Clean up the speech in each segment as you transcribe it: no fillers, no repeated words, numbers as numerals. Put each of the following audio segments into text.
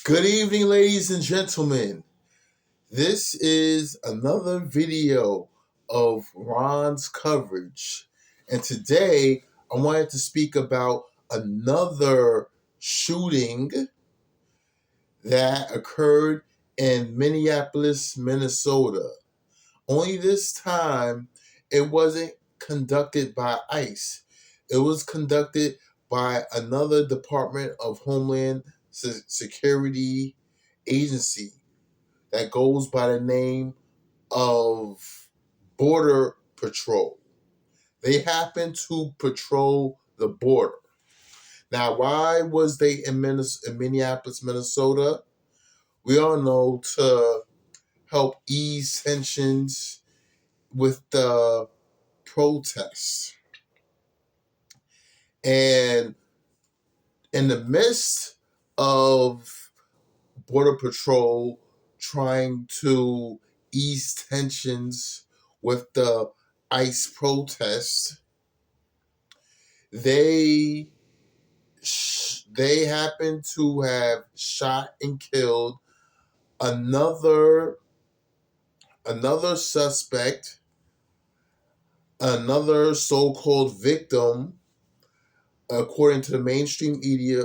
Good evening, ladies and gentlemen. This is another video of Ron's coverage. And today I wanted to speak about another shooting that occurred in Minneapolis, Minnesota. Only this time it wasn't conducted by ICE. It was conducted by another Department of Homeland Security agency that goes by the name of Border Patrol. They happen to patrol the border. Now, why was they in Minneapolis, Minnesota? We all know to help ease tensions with the protests. And in the midst of Border Patrol trying to ease tensions with the ICE protests, they happen to have shot and killed another suspect, another so-called victim, according to the mainstream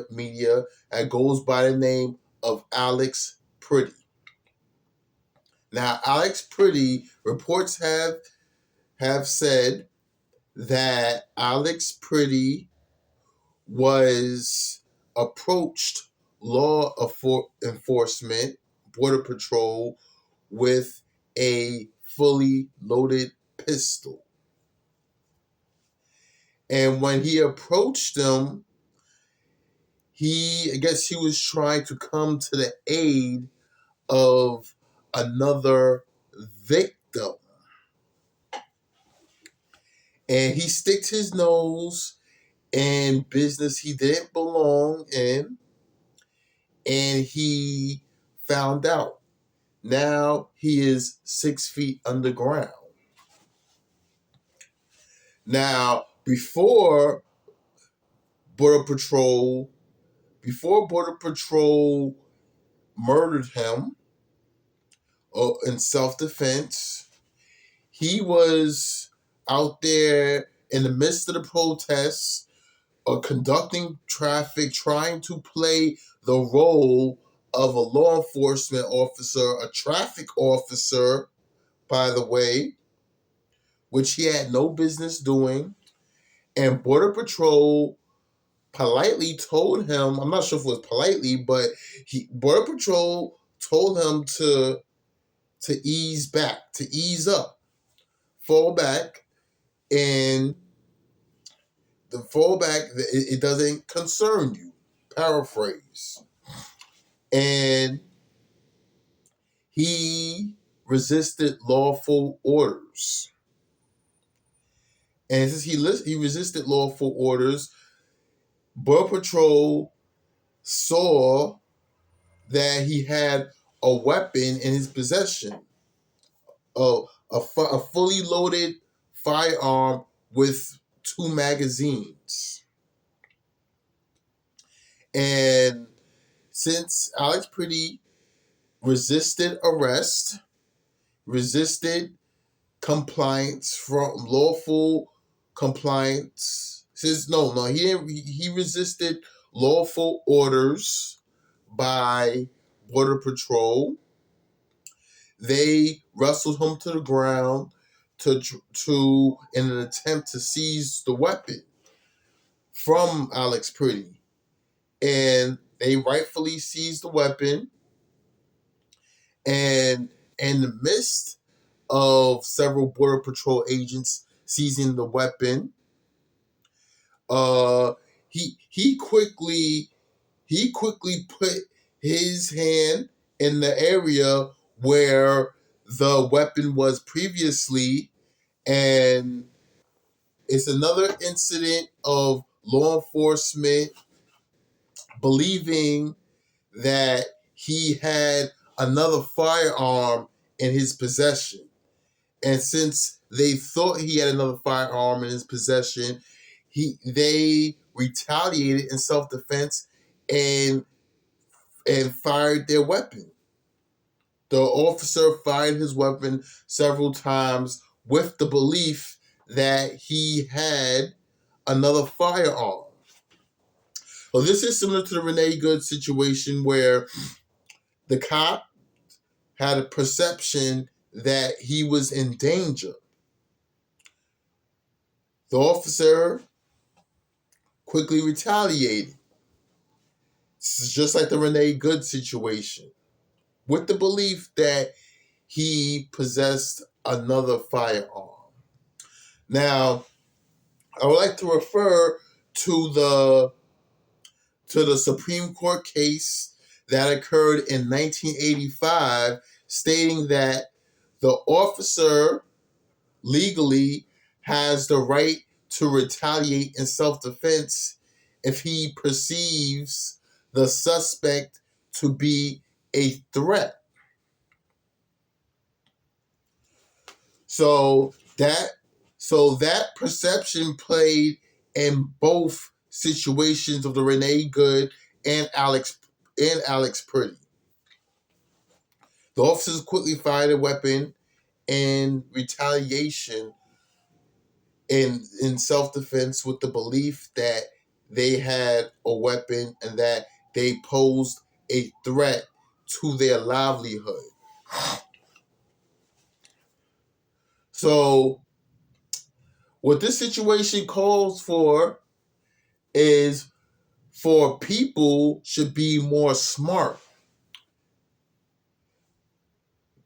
media that goes by the name of Alex Pretti. Now, Alex Pretti, reports have said that Alex Pretti was approached law enforcement, Border Patrol, with a fully loaded pistol. And when he approached them, I guess he was trying to come to the aid of another victim. And he sticked his nose in business he didn't belong in, and he found out. Now he is 6 feet underground. Now, before Border Patrol murdered him in self-defense, he was out there in the midst of the protests, conducting traffic, trying to play the role of a law enforcement officer, a traffic officer, by the way, which he had no business doing. And Border Patrol politely told him, I'm not sure if it was politely, but Border Patrol told him to ease back, to ease up, fall back, and the fallback, it doesn't concern you. Paraphrase. And he resisted lawful orders. And since he resisted lawful orders, Border Patrol saw that he had a weapon in his possession, a fully loaded firearm with 2 magazines. And since Alex Pretti resisted arrest, resisted compliance from lawful compliance. He resisted lawful orders by Border Patrol. They wrestled him to the ground to in an attempt to seize the weapon from Alex Pretti. And they rightfully seized the weapon. And in the midst of several Border Patrol agents seizing the weapon, he quickly put his hand in the area where the weapon was previously, and it's another incident of law enforcement believing that he had another firearm in his possession. And since they thought he had another firearm in his possession, they retaliated in self-defense and and fired their weapon. The officer fired his weapon several times with the belief that he had another firearm. Well, this is similar to the Renee Good situation where the cop had a perception that he was in danger. The officer quickly retaliated. This is just like the Renee Good situation, with the belief that he possessed another firearm. Now, I would like to refer to the Supreme Court case that occurred in 1985, stating that the officer legally has the right to retaliate in self-defense if he perceives the suspect to be a threat. So that perception played in both situations of the Renee Good and Alex Pretti. The officers quickly fired a weapon in retaliation in self-defense with the belief that they had a weapon and that they posed a threat to their livelihood. So what this situation calls for is for people should be more smart.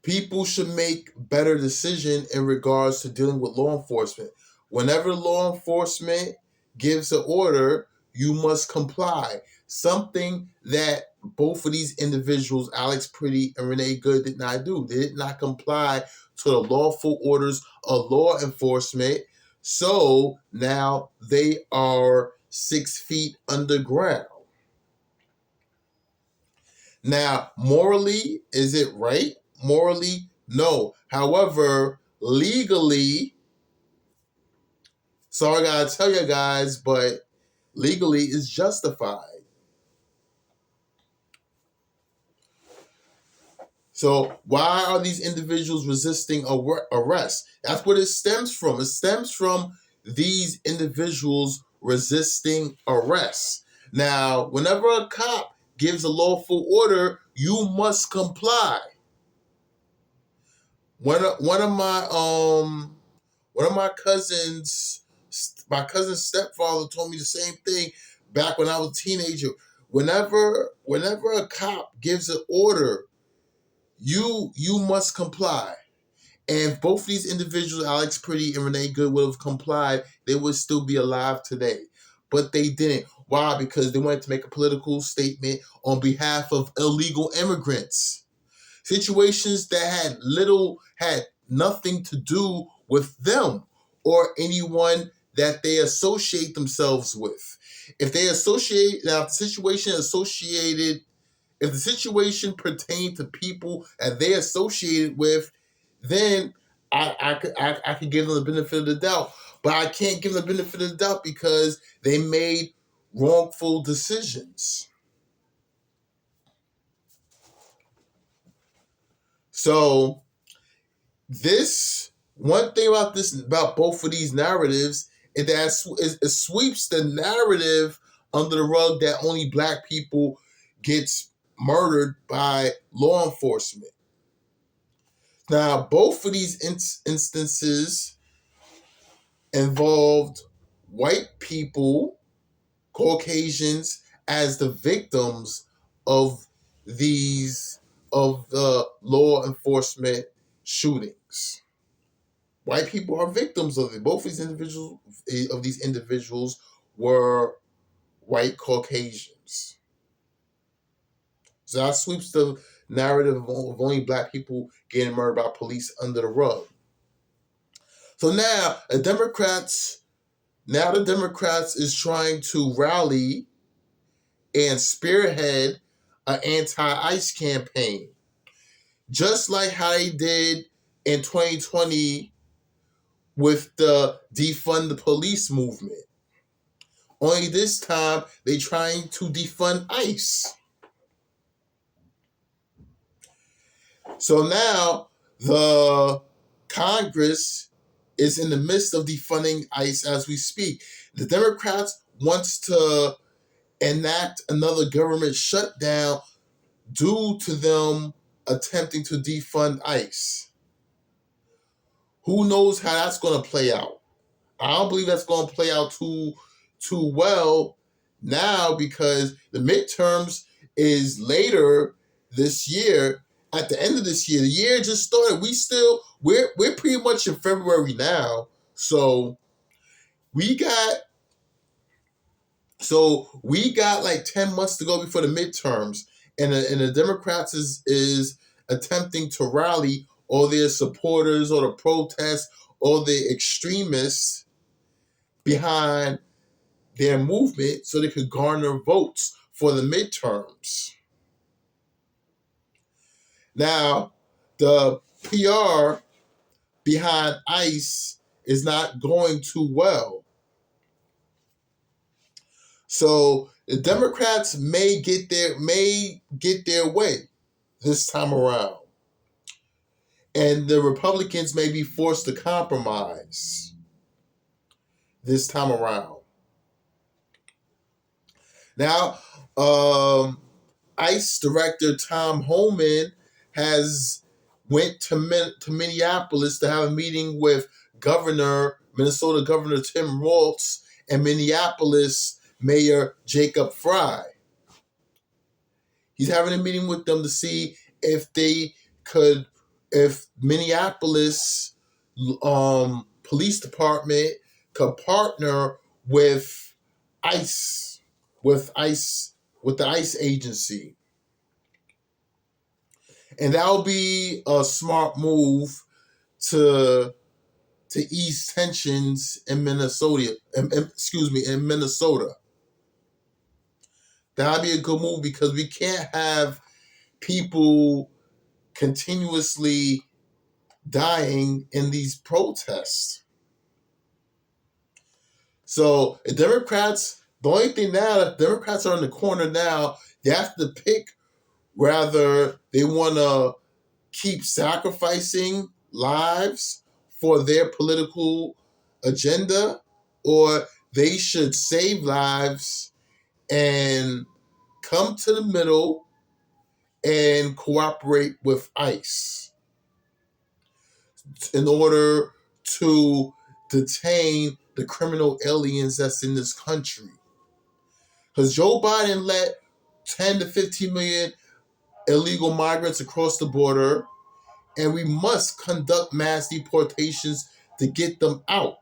People should make better decisions in regards to dealing with law enforcement. Whenever law enforcement gives an order, you must comply. Something that both of these individuals, Alex Pretti and Renee Good, did not do. They did not comply to the lawful orders of law enforcement. So now they are 6 feet underground. Now, morally, is it right? Morally, no. However, legally, sorry I gotta tell you guys, but legally it's justified. So why are these individuals resisting arrest? That's what it stems from. It stems from these individuals resisting arrest. Now, whenever a cop gives a lawful order, you must comply. One of my cousins, my cousin's stepfather told me the same thing back when I was a teenager. Whenever a cop gives an order, you must comply. And if both of these individuals, Alex Pretti and Renee Good, would have complied, they would still be alive today. But they didn't. Why? Because they wanted to make a political statement on behalf of illegal immigrants. Situations that had nothing to do with them or anyone that they associate themselves with. If they associate, now if the situation pertained to people that they associated with, then I could give them the benefit of the doubt. But I can't give them the benefit of the doubt because they made wrongful decisions. So this one thing about both of these narratives is that it sweeps the narrative under the rug that only black people gets murdered by law enforcement. Now, both of these instances involved white people, Caucasians, as the victims of the law enforcement shootings. White people are victims of it. Both of these individuals were white Caucasians. So that sweeps the narrative of only black people getting murdered by police under the rug. So now the Democrats is trying to rally and spearhead an anti-ICE campaign, just like how they did in 2020 with the defund the police movement. Only this time, they're trying to defund ICE. So now the Congress is in the midst of defunding ICE as we speak. The Democrats wants to enact another government shutdown due to them attempting to defund ICE. Who knows how that's going to play out? I don't believe that's going to play out too well now, because the midterms is later this year. At the end of this year, the year just started. We're pretty much in February now, so we got like 10 months to go before the midterms, and the Democrats is attempting to rally all their supporters or the protests or the extremists behind their movement so they could garner votes for the midterms. Now, the PR behind ICE is not going too well. So the Democrats may get their way this time around, and the Republicans may be forced to compromise this time around. Now, ICE Director Tom Homan has went to Minneapolis to have a meeting with Minnesota Governor Tim Walz and Minneapolis Mayor Jacob Frey. He's having a meeting with them to see if Minneapolis Police Department could partner with ICE, with the ICE agency. And that will be a smart move to ease tensions in Minnesota. In Minnesota. That'll be a good move, because we can't have people continuously dying in these protests. So the only thing now, that Democrats are in the corner now, they have to pick whether they want to keep sacrificing lives for their political agenda, or they should save lives and come to the middle and cooperate with ICE in order to detain the criminal aliens that's in this country. Because Joe Biden let 10 to 15 million illegal migrants across the border, and we must conduct mass deportations to get them out.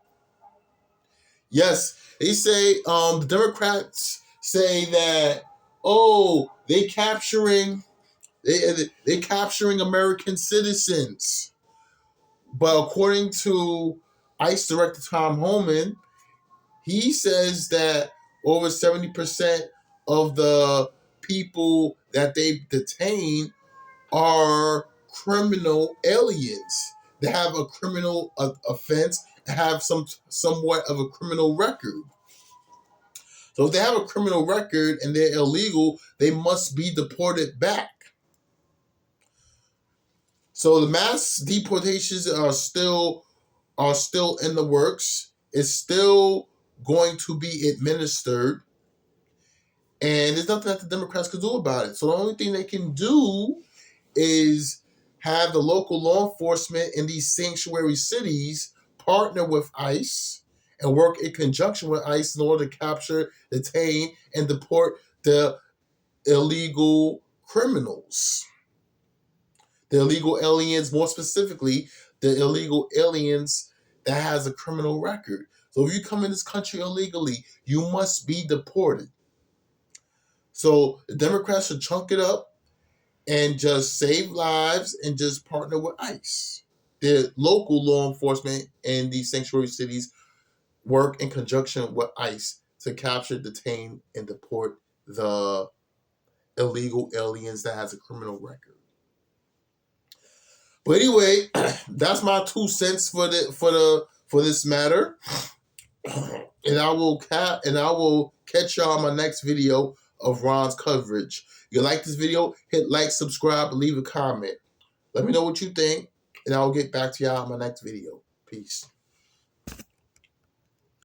Yes, they say, the Democrats say that, they capturing American citizens. But according to ICE Director Tom Homan, he says that over 70% of the people that they detain are criminal aliens. They have a criminal offense and have somewhat of a criminal record. So if they have a criminal record and they're illegal, they must be deported back. So the mass deportations are still in the works. It's still going to be administered, and there's nothing that the Democrats could do about it. So the only thing they can do is have the local law enforcement in these sanctuary cities partner with ICE and work in conjunction with ICE in order to capture, detain, and deport the illegal criminals. The illegal aliens, more specifically, the illegal aliens that has a criminal record. So if you come in this country illegally, you must be deported. So the Democrats should chunk it up and just save lives and just partner with ICE. The local law enforcement in these sanctuary cities work in conjunction with ICE to capture, detain, and deport the illegal aliens that has a criminal record. But anyway, that's my 2 cents for this matter. And I will catch y'all on my next video of Ron's coverage. If you like this video, hit like, subscribe, and leave a comment. Let me know what you think, and I'll get back to y'all in my next video. Peace.